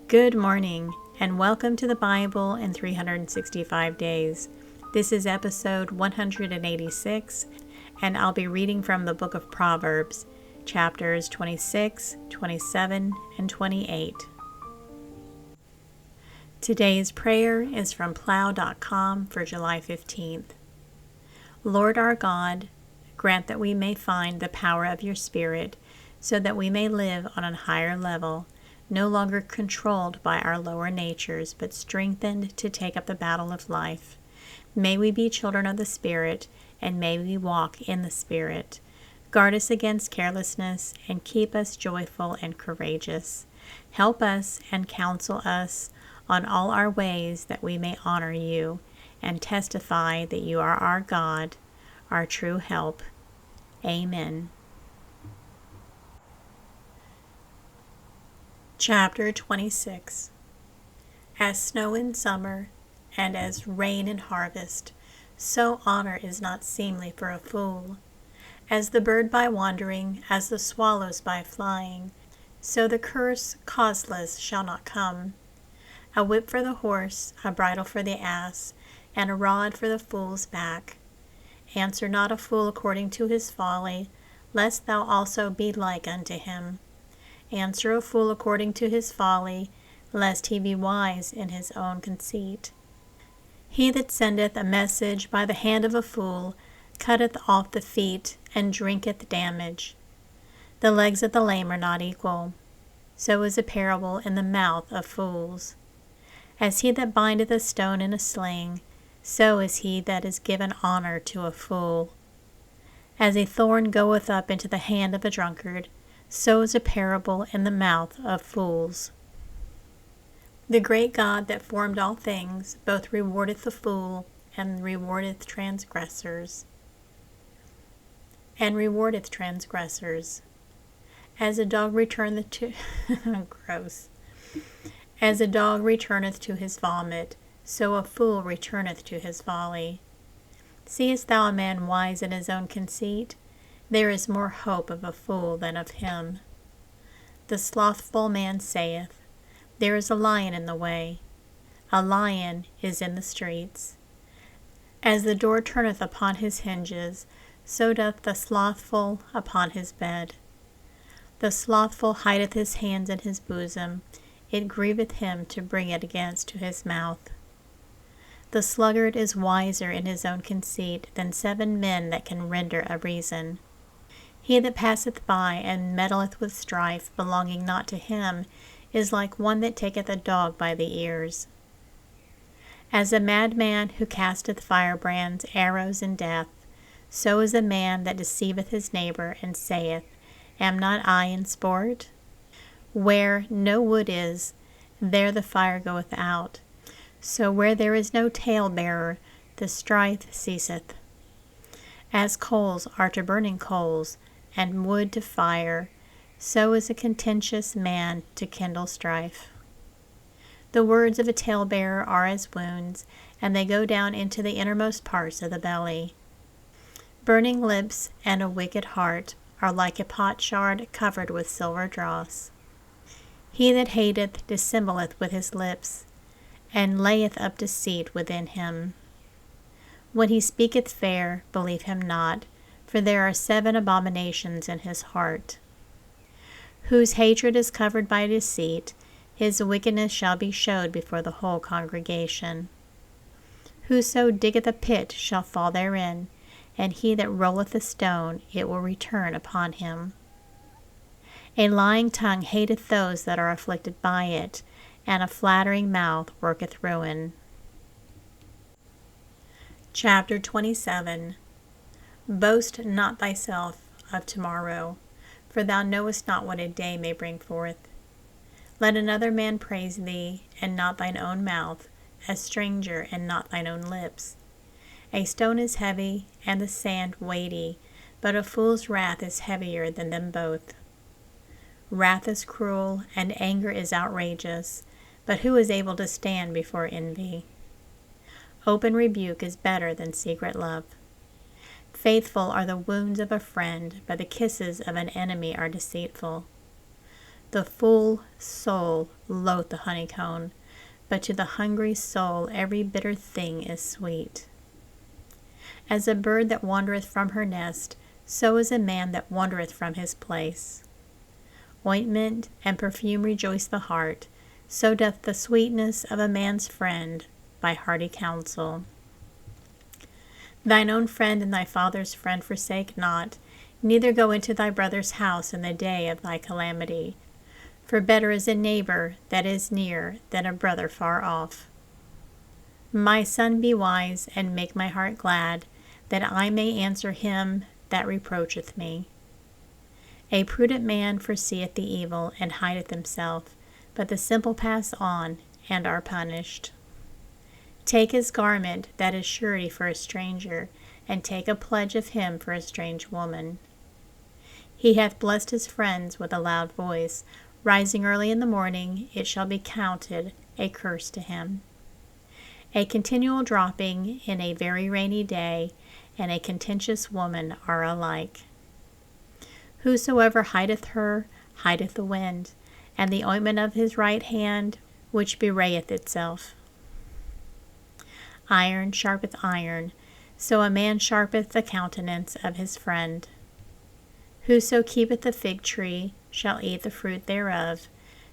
Good morning, and welcome to the Bible in 365 Days. This is episode 186, and I'll be reading from the book of Proverbs, chapters 26, 27, and 28. Today's prayer is from plow.com for July 15th. Lord our God, grant that we may find the power of your Spirit, so that we may live on a higher level, no longer controlled by our lower natures, but strengthened to take up the battle of life. May we be children of the Spirit, and may we walk in the Spirit. Guard us against carelessness, and keep us joyful and courageous. Help us and counsel us on all our ways, that we may honor you, and testify that you are our God, our true help. Amen. Chapter 26. As snow in summer, and as rain in harvest, so honor is not seemly for a fool. As the bird by wandering, as the swallows by flying, so the curse causeless shall not come. A whip for the horse, a bridle for the ass, and a rod for the fool's back. Answer not a fool according to his folly, lest thou also be like unto him. Answer a fool according to his folly, lest he be wise in his own conceit. He that sendeth a message by the hand of a fool cutteth off the feet, and drinketh damage. The legs of the lame are not equal. So is a parable in the mouth of fools. As he that bindeth a stone in a sling, so is he that is given honor to a fool. As a thorn goeth up into the hand of a drunkard, so is a parable in the mouth of fools. The great God that formed all things both rewardeth the fool, and rewardeth transgressors. As a dog returneth to gross. As a dog returneth to his vomit, so a fool returneth to his folly. Seest thou a man wise in his own conceit? There is more hope of a fool than of him. The slothful man saith, there is a lion in the way. A lion is in the streets. As the door turneth upon his hinges, so doth the slothful upon his bed. The slothful hideth his hands in his bosom, it grieveth him to bring it against to his mouth. The sluggard is wiser in his own conceit than 7 men that can render a reason. He that passeth by and meddleth with strife belonging not to him is like one that taketh a dog by the ears. As a madman who casteth firebrands, arrows, and death, so is a man that deceiveth his neighbor, and saith, am not I in sport? Where no wood is, there the fire goeth out. So where there is no talebearer, the strife ceaseth. As coals are to burning coals, and wood to fire, so is a contentious man to kindle strife. The words of a talebearer are as wounds, and they go down into the innermost parts of the belly. Burning lips and a wicked heart are like a potsherd covered with silver dross. He that hateth dissembleth with his lips, and layeth up deceit within him. When he speaketh fair, believe him not, for there are 7 abominations in his heart. Whose hatred is covered by deceit, his wickedness shall be showed before the whole congregation. Whoso diggeth a pit shall fall therein, and he that rolleth a stone, it will return upon him. A lying tongue hateth those that are afflicted by it, and a flattering mouth worketh ruin. Chapter 27. Boast not thyself of tomorrow, for thou knowest not what a day may bring forth. Let another man praise thee, and not thine own mouth, a stranger, and not thine own lips. A stone is heavy, and the sand weighty, but a fool's wrath is heavier than them both. Wrath is cruel, and anger is outrageous, but who is able to stand before envy? Open rebuke is better than secret love. Faithful are the wounds of a friend, but the kisses of an enemy are deceitful. The full soul loath the honeycomb, but to the hungry soul every bitter thing is sweet. As a bird that wandereth from her nest, so is a man that wandereth from his place. Ointment and perfume rejoice the heart, so doth the sweetness of a man's friend by hearty counsel. Thine own friend and thy father's friend forsake not, neither go into thy brother's house in the day of thy calamity. For better is a neighbor that is near than a brother far off. My son, be wise, and make my heart glad, that I may answer him that reproacheth me. A prudent man foreseeth the evil, and hideth himself, but the simple pass on, and are punished. Take his garment, that is surety for a stranger, and take a pledge of him for a strange woman. He hath blessed his friends with a loud voice. Rising early in the morning, it shall be counted a curse to him. A continual dropping in a very rainy day, and a contentious woman are alike. Whosoever hideth her, hideth the wind, and the ointment of his right hand, which bewrayeth itself. Iron sharpeth iron, so a man sharpeth the countenance of his friend. Whoso keepeth the fig tree shall eat the fruit thereof,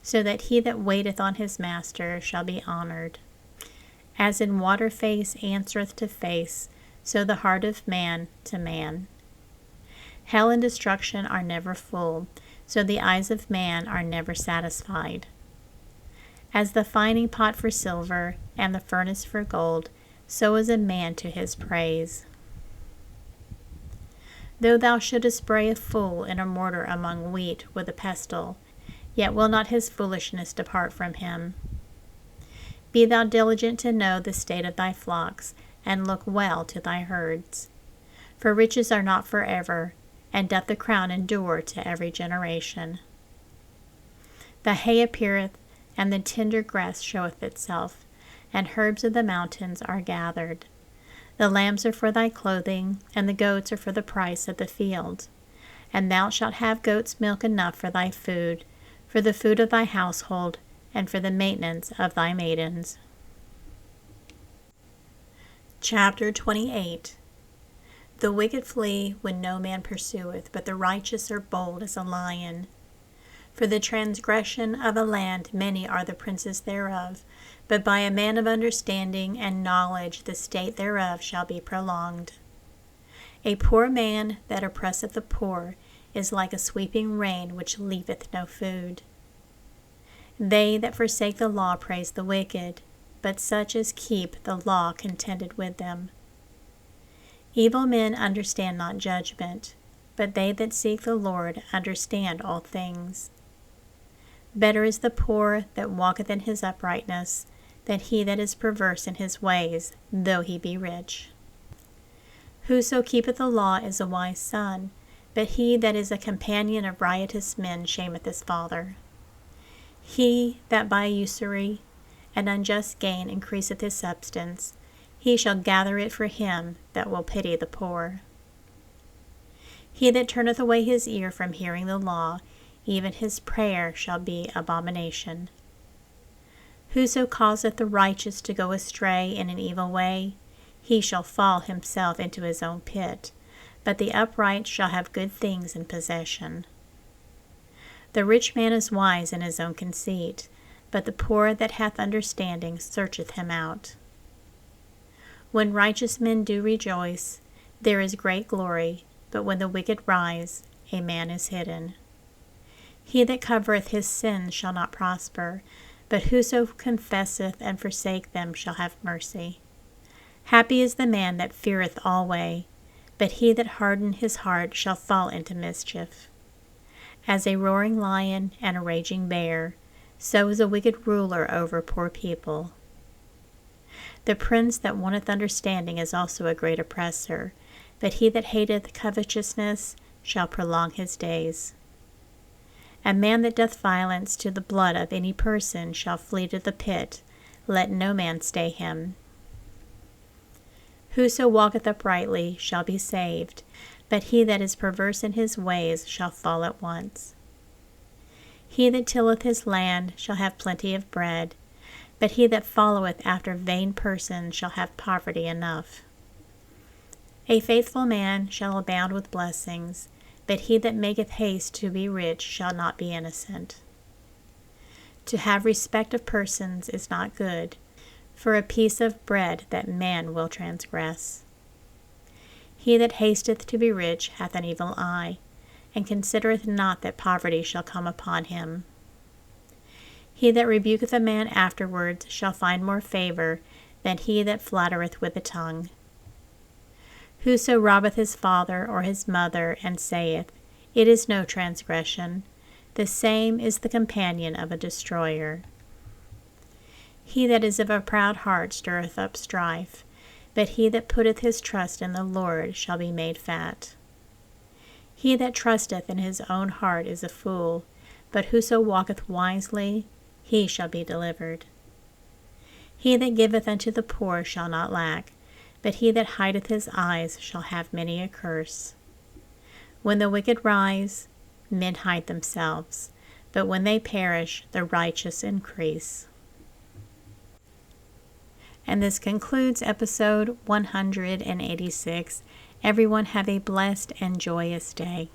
so that he that waiteth on his master shall be honored. As in water face answereth to face, so the heart of man to man. Hell and destruction are never full, so the eyes of man are never satisfied. As the fining pot for silver, and the furnace for gold, so is a man to his praise. Though thou shouldest bray a fool in a mortar among wheat with a pestle, yet will not his foolishness depart from him. Be thou diligent to know the state of thy flocks, and look well to thy herds. For riches are not forever, and doth the crown endure to every generation. The hay appeareth, and the tender grass showeth itself, and herbs of the mountains are gathered. The lambs are for thy clothing, and the goats are for the price of the field. And thou shalt have goats' milk enough for thy food, for the food of thy household, and for the maintenance of thy maidens. Chapter 28. The wicked flee when no man pursueth, but the righteous are bold as a lion. For the transgression of a land many are the princes thereof, but by a man of understanding and knowledge the state thereof shall be prolonged. A poor man that oppresseth the poor is like a sweeping rain which leaveth no food. They that forsake the law praise the wicked, but such as keep the law contended with them. Evil men understand not judgment, but they that seek the Lord understand all things. Better is the poor that walketh in his uprightness, than he that is perverse in his ways, though he be rich. Whoso keepeth the law is a wise son, but he that is a companion of riotous men shameth his father. He that by usury and unjust gain increaseth his substance, he shall gather it for him that will pity the poor. He that turneth away his ear from hearing the law, even his prayer shall be abomination. Whoso causeth the righteous to go astray in an evil way, he shall fall himself into his own pit, but the upright shall have good things in possession. The rich man is wise in his own conceit, but the poor that hath understanding searcheth him out. When righteous men do rejoice, there is great glory, but when the wicked rise, a man is hidden. He that covereth his sins shall not prosper, but whoso confesseth and forsake them shall have mercy. Happy is the man that feareth alway, but he that hardeneth his heart shall fall into mischief. As a roaring lion and a raging bear, so is a wicked ruler over poor people. The prince that wanteth understanding is also a great oppressor, but he that hateth covetousness shall prolong his days. A man that doth violence to the blood of any person shall flee to the pit, let no man stay him. Whoso walketh uprightly shall be saved, but he that is perverse in his ways shall fall at once. He that tilleth his land shall have plenty of bread, but he that followeth after vain persons shall have poverty enough. A faithful man shall abound with blessings, but he that maketh haste to be rich shall not be innocent. To have respect of persons is not good, for a piece of bread that man will transgress. He that hasteth to be rich hath an evil eye, and considereth not that poverty shall come upon him. He that rebuketh a man afterwards shall find more favor than he that flattereth with the tongue. Whoso robbeth his father or his mother, and saith, It is no transgression, the same is the companion of a destroyer. He that is of a proud heart stirreth up strife, but he that putteth his trust in the Lord shall be made fat. He that trusteth in his own heart is a fool, but whoso walketh wisely, he shall be delivered. He that giveth unto the poor shall not lack, but he that hideth his eyes shall have many a curse. When the wicked rise, men hide themselves, but when they perish, the righteous increase. And this concludes episode 186. Everyone have a blessed and joyous day.